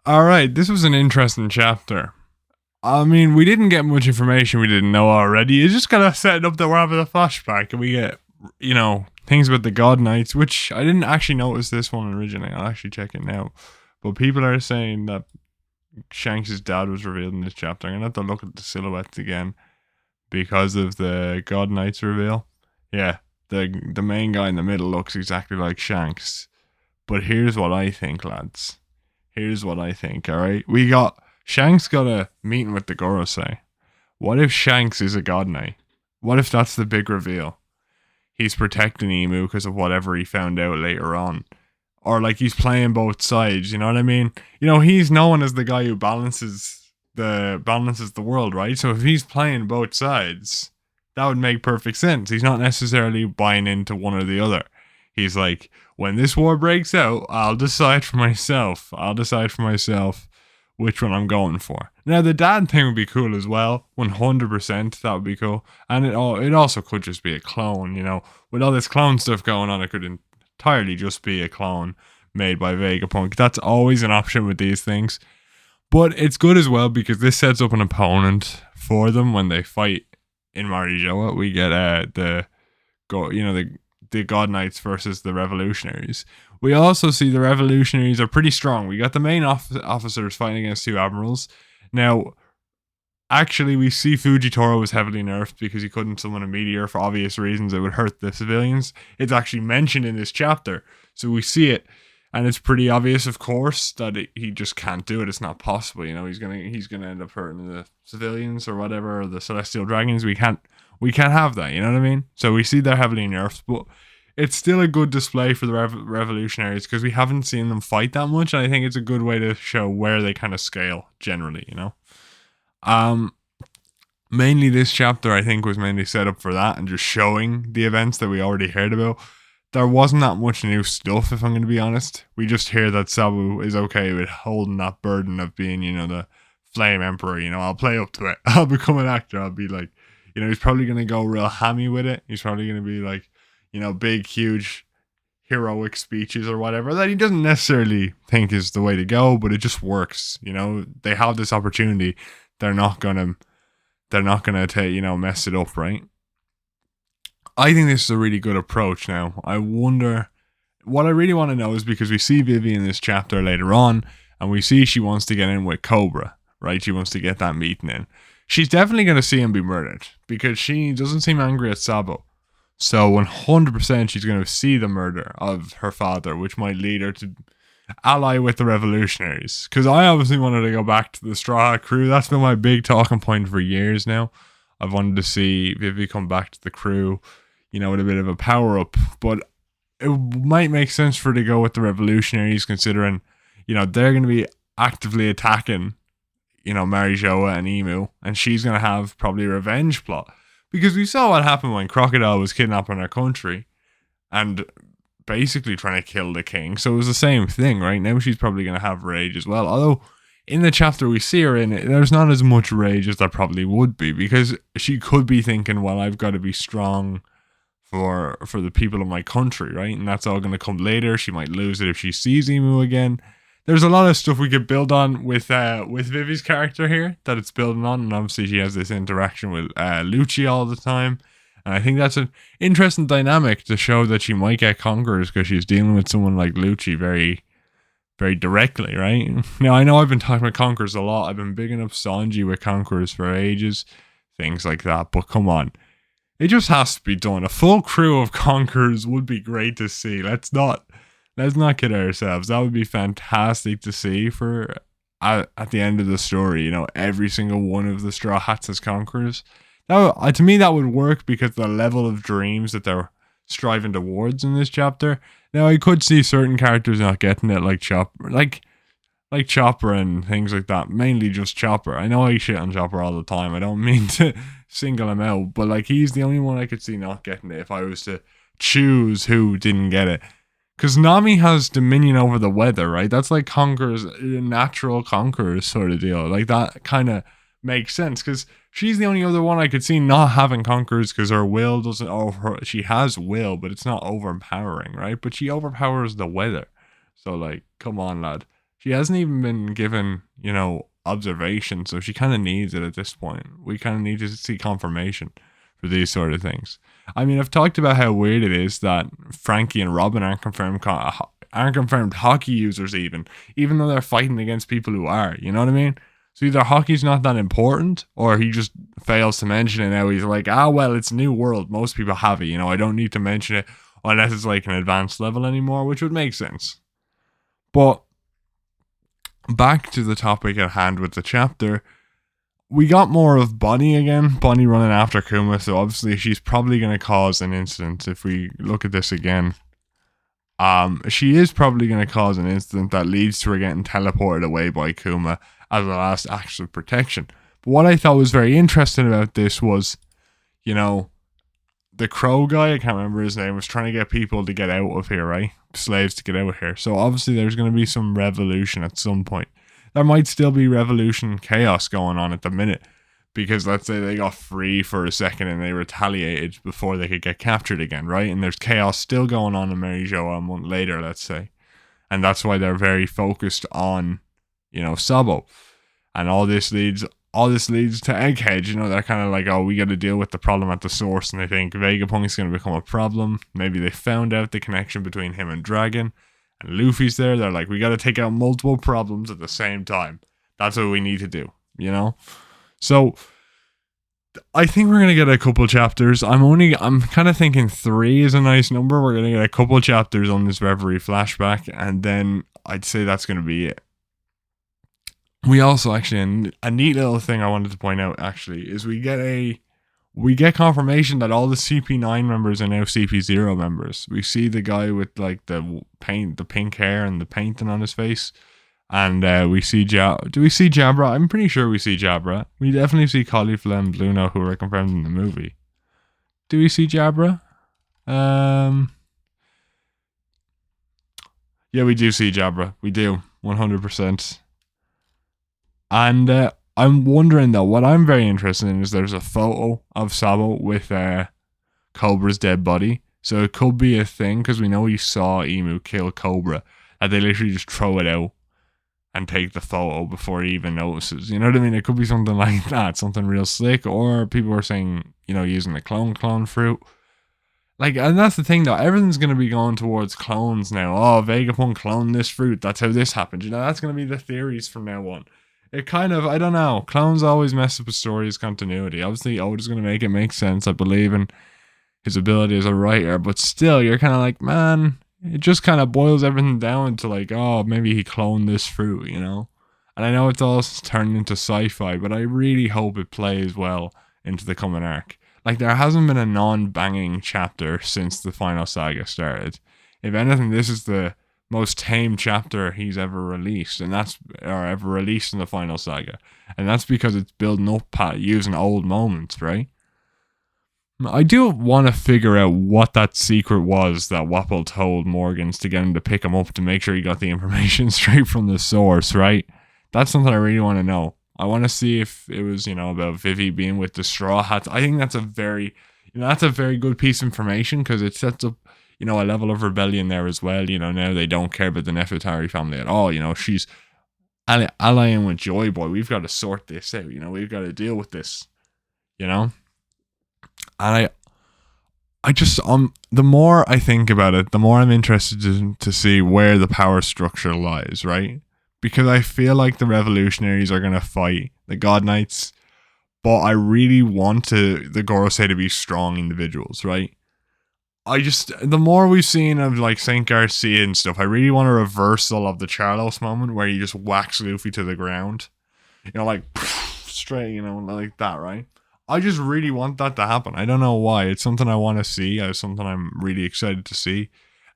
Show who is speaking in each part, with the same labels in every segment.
Speaker 1: All right, this was an interesting chapter. I mean, we didn't get much information we didn't know already. You just gotta set it up that we're having a flashback and we get, things about the God Knights, which I didn't actually notice this one originally. I'll actually check it now. But people are saying that Shanks' dad was revealed in this chapter. I'm gonna have to look at the silhouettes again because of the God Knights reveal. Yeah, the main guy in the middle looks exactly like Shanks. But here's what I think, lads. Here's what I think, alright? Shanks got a meeting with the Gorosei. What if Shanks is a God Knight? What if that's the big reveal? He's protecting Emu because of whatever he found out later on. Or like he's playing both sides, you know what I mean? He's known as the guy who balances the world, right? So if he's playing both sides, that would make perfect sense. He's not necessarily buying into one or the other. He's like, when this war breaks out, I'll decide for myself which one I'm going for. Now, the dad thing would be cool as well. 100%, that would be cool. And it also could just be a clone, With all this clone stuff going on, it could entirely just be a clone made by Vegapunk. That's always an option with these things. But it's good as well because this sets up an opponent for them when they fight in Marijoa. We get the God Knights versus the Revolutionaries. We also see the Revolutionaries are pretty strong. We got the main officers fighting against two admirals. Now, actually, we see Fujitora was heavily nerfed because he couldn't summon a meteor for obvious reasons. It would hurt the civilians. It's actually mentioned in this chapter. So we see it. And it's pretty obvious, of course, that he just can't do it. It's not possible. He's gonna end up hurting the civilians or whatever, or the Celestial Dragons. We can't have that. You know what I mean? So we see they're heavily nerfed, but it's still a good display for the Revolutionaries because we haven't seen them fight that much, and I think it's a good way to show where they kind of scale generally. Mainly this chapter I think was mainly set up for that and just showing the events that we already heard about. There wasn't that much new stuff, if I'm going to be honest. We just hear that Sabu is okay with holding that burden of being, the Flame Emperor. I'll play up to it. I'll become an actor. I'll be like, he's probably going to go real hammy with it. He's probably going to be like, big, huge, heroic speeches or whatever that he doesn't necessarily think is the way to go, but it just works. They have this opportunity. They're not going to mess it up, right? I think this is a really good approach now. I wonder, what I really want to know is because we see Vivi in this chapter later on, and we see she wants to get in with Cobra, right? She wants to get that meeting in. She's definitely going to see him be murdered because she doesn't seem angry at Sabo. So 100% she's going to see the murder of her father, which might lead her to ally with the Revolutionaries. Because I obviously wanted to go back to the Straw Hat crew. That's been my big talking point for years now. I've wanted to see Vivi come back to the crew, with a bit of a power up. But it might make sense for her to go with the Revolutionaries, considering, they're going to be actively attacking, Marijoa and Emu, and she's going to have probably a revenge plot. Because we saw what happened when Crocodile was kidnapping our country and basically trying to kill the king. So it was the same thing, right? Now she's probably going to have rage as well. Although in the chapter we see her in, there's not as much rage as there probably would be, because she could be thinking, well, I've got to be strong for the people of my country, right? And that's all going to come later. She might lose it if she sees Emu again. There's a lot of stuff we could build on with Vivi's character here that it's building on, and obviously she has this interaction with Lucci all the time, and I think that's an interesting dynamic to show that she might get conquerors because she's dealing with someone like Lucci very, very directly, right? Now I know I've been talking about conquerors a lot. I've been bigging up Sanji with conquerors for ages, things like that. But come on, it just has to be done. A full crew of conquerors would be great to see. Let's not kid ourselves. That would be fantastic to see for at the end of the story. Every single one of the Straw Hats as conquerors. Now, to me, that would work because the level of dreams that they're striving towards in this chapter. Now, I could see certain characters not getting it, like Chopper, like Chopper and things like that. Mainly just Chopper. I know I shit on Chopper all the time. I don't mean to single him out, but he's the only one I could see not getting it if I was to choose who didn't get it. Because Nami has dominion over the weather, right? That's like conquerors, natural conquerors sort of deal. That kind of makes sense because she's the only other one I could see not having conquerors because her will doesn't. She has will, but it's not overpowering, right? But she overpowers the weather. So come on, lad. She hasn't even been given, observation, so she kind of needs it at this point. We kind of need to see confirmation for these sort of things. I mean, I've talked about how weird it is that Frankie and Robin aren't confirmed hockey users, even though they're fighting against people who are. You know what I mean? So either hockey's not that important, or he just fails to mention it. Now he's like, well, it's New World. Most people have it. I don't need to mention it unless it's like an advanced level anymore, which would make sense. But back to the topic at hand with the chapter, we got more of Bonnie again. Bonnie running after Kuma, so obviously she's probably going to cause an incident if we look at this again. She is probably going to cause an incident that leads to her getting teleported away by Kuma as a last act of protection. But what I thought was very interesting about this was, the crow guy, I can't remember his name, was trying to get people to get out of here, right? Slaves to get out of here. So obviously there's going to be some revolution at some point. There might still be revolution chaos going on at the minute, because let's say they got free for a second and they retaliated before they could get captured again, right? And there's chaos still going on in Mary Jo a month later, let's say. And that's why they're very focused on, Sabo. And all this leads to Egghead. They're kind of like, we got to deal with the problem at the source, and they think Vegapunk's going to become a problem. Maybe they found out the connection between him and Dragon, and Luffy's there. They're like, we got to take out multiple problems at the same time. That's what we need to do, So I think we're going to get a couple chapters. I'm kind of thinking 3 is a nice number. We're going to get a couple chapters on this Reverie flashback, and then I'd say that's going to be it. We also actually, a neat little thing I wanted to point out actually, is we get confirmation that all the CP9 members are now CP0 members. We see the guy with like the pink hair and the painting on his face. And we see do we see Jabra? I'm pretty sure we see Jabra. We definitely see Caulifla and Bluno, who are confirmed in the movie. Do we see Jabra? Yeah, we do see Jabra. We do, 100%. And I'm wondering though, what I'm very interested in is there's a photo of Sabo with Cobra's dead body. So it could be a thing, because we know we saw Emu kill Cobra, that they literally just throw it out and take the photo before he even notices. You know what I mean? It could be something like that, something real slick. Or people are saying, using the clone fruit. And that's the thing though, everything's going to be going towards clones now. Oh, Vegapunk cloned this fruit, that's how this happened. That's going to be the theories from now on. It kind of, I don't know, clones always mess up a story's continuity. Obviously, Oda's going to make it make sense. I believe in his ability as a writer, but still, you're kind of like, man, it just kind of boils everything down to like, maybe he cloned this fruit, And I know it's all turned into sci-fi, but I really hope it plays well into the coming arc. There hasn't been a non-banging chapter since the final saga started. If anything, this is the most tame chapter he's ever released, or ever released in the final saga. And that's because it's building up using old moments, right? I do want to figure out what that secret was that Wapol told Morgans to get him to pick him up to make sure he got the information straight from the source, right? That's something I really want to know. I want to see if it was, about Vivi being with the Straw Hats. I think that's a very good piece of information, because it sets up, a level of rebellion there as well. Now they don't care about the Nefertari family at all. She's allying with Joy Boy. We've got to sort this out. We've got to deal with this. And I just the more I think about it, the more I'm interested to see where the power structure lies, right? Because I feel like the revolutionaries are gonna fight the God Knights, but I really want the Gorosei to be strong individuals, right? The more we've seen of like Saint Garcia and stuff, I really want a reversal of the Charlos moment where you just whacks Luffy to the ground, straight, like that, right? I just really want that to happen. I don't know why. It's something I want to see. It's something I'm really excited to see.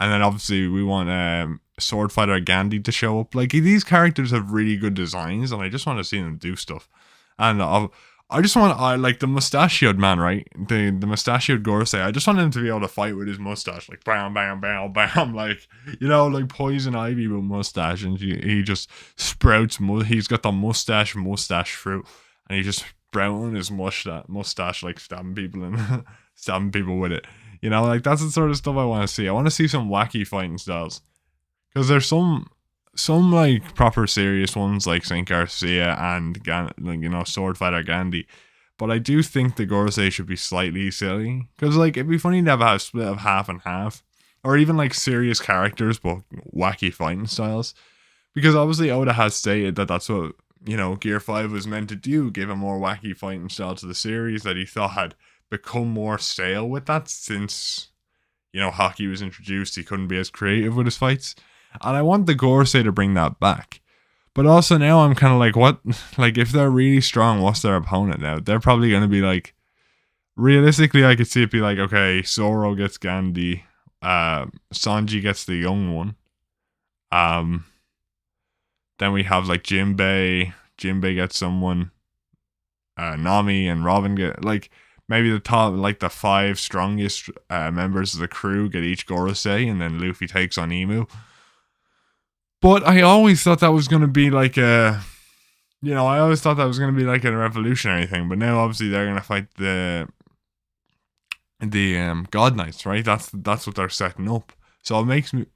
Speaker 1: And then obviously we want Sword Fighter Gandhi to show up. These characters have really good designs, and I just want to see them do stuff. And I just want, the mustachioed man, right? The mustachioed Gorosei. I just want him to be able to fight with his mustache, bam, bam, bam, bam, like Poison Ivy with mustache, and he just sprouts. He's got the mustache fruit, and he just sprouting his mustache, stabbing people and stabbing people with it. That's the sort of stuff I want to see. I want to see some wacky fighting styles, because there's some some like proper serious ones like Saint Garcia and Sword Fighter Gandhi. But I do think the Gorosei should be slightly silly because like it'd be funny to have a split of half and half, or even like serious characters but wacky fighting styles. Because obviously Oda has stated that that's what Gear 5 was meant to do, give a more wacky fighting style to the series that he thought had become more stale with that since Hockey was introduced. He couldn't be as creative with his fights, and I want the Gorosei to bring that back. But also now I'm kind of like, what? Like, if they're really strong, what's their opponent now? They're probably going to be like, realistically, I could see it be like, okay, Zoro gets Gandhi, Sanji gets the young one, um, then we have like Jinbei gets someone, Nami and Robin get like maybe the top, like the 5 strongest members of the crew get each Gorosei, and then Luffy takes on Emu. But I always thought that was going to be like a revolutionary thing. But now obviously they're going to fight the God Knights, right? That's what they're setting up. So it makes me,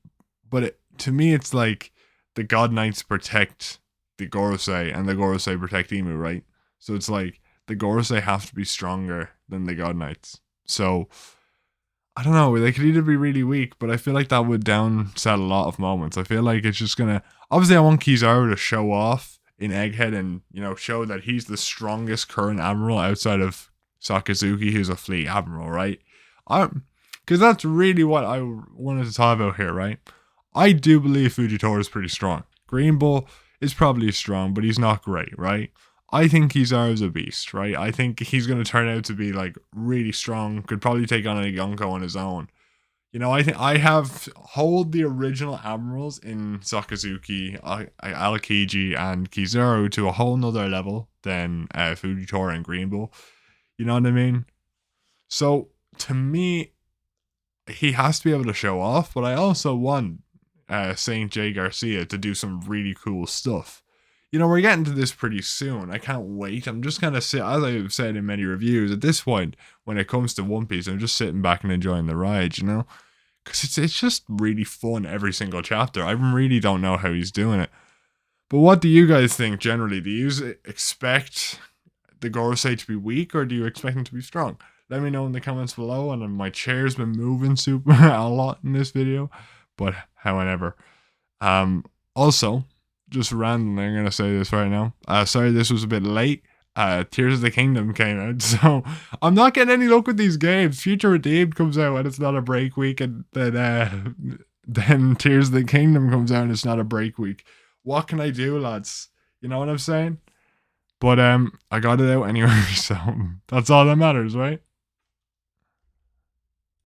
Speaker 1: to me it's like the God Knights protect the Gorosei and the Gorosei protect Emu, right? So it's like the Gorosei have to be stronger than the God Knights. So I don't know, they could either be really weak, but I feel like that would downset a lot of moments. I feel like it's just gonna, obviously I want Kizaru to show off in Egghead and show that he's the strongest current admiral outside of Sakazuki, who's a fleet admiral, right? Because that's really what I wanted to talk about here, right? I do believe Fujitora is pretty strong. Green Bull is probably strong, but he's not great, right? I think Kizaru's a beast, right? I think he's going to turn out to be like really strong. Could probably take on a Yonko on his own. I think I hold the original admirals in Sakazuki, Aokiji, and Kizaru to a whole nother level than Fujitora and Green Bull. You know what I mean? So to me, he has to be able to show off, but I also want Saint J. Garcia to do some really cool stuff. We're getting to this pretty soon. I can't wait. I'm just kind of as I've said in many reviews, at this point, when it comes to One Piece, I'm just sitting back and enjoying the ride, because it's just really fun every single chapter. I really don't know how he's doing it. But what do you guys think generally? Do you expect the Gorosei to be weak, or do you expect him to be strong? Let me know in the comments below. And my chair's been moving super a lot in this video, but however, also, just randomly, I'm gonna say this right now. Sorry, this was a bit late. Tears of the Kingdom came out, so I'm not getting any luck with these games. Future Redeemed comes out and it's not a break week, and then Tears of the Kingdom comes out and it's not a break week. What can I do, lads? You know what I'm saying? But I got it out anyway, so that's all that matters, right?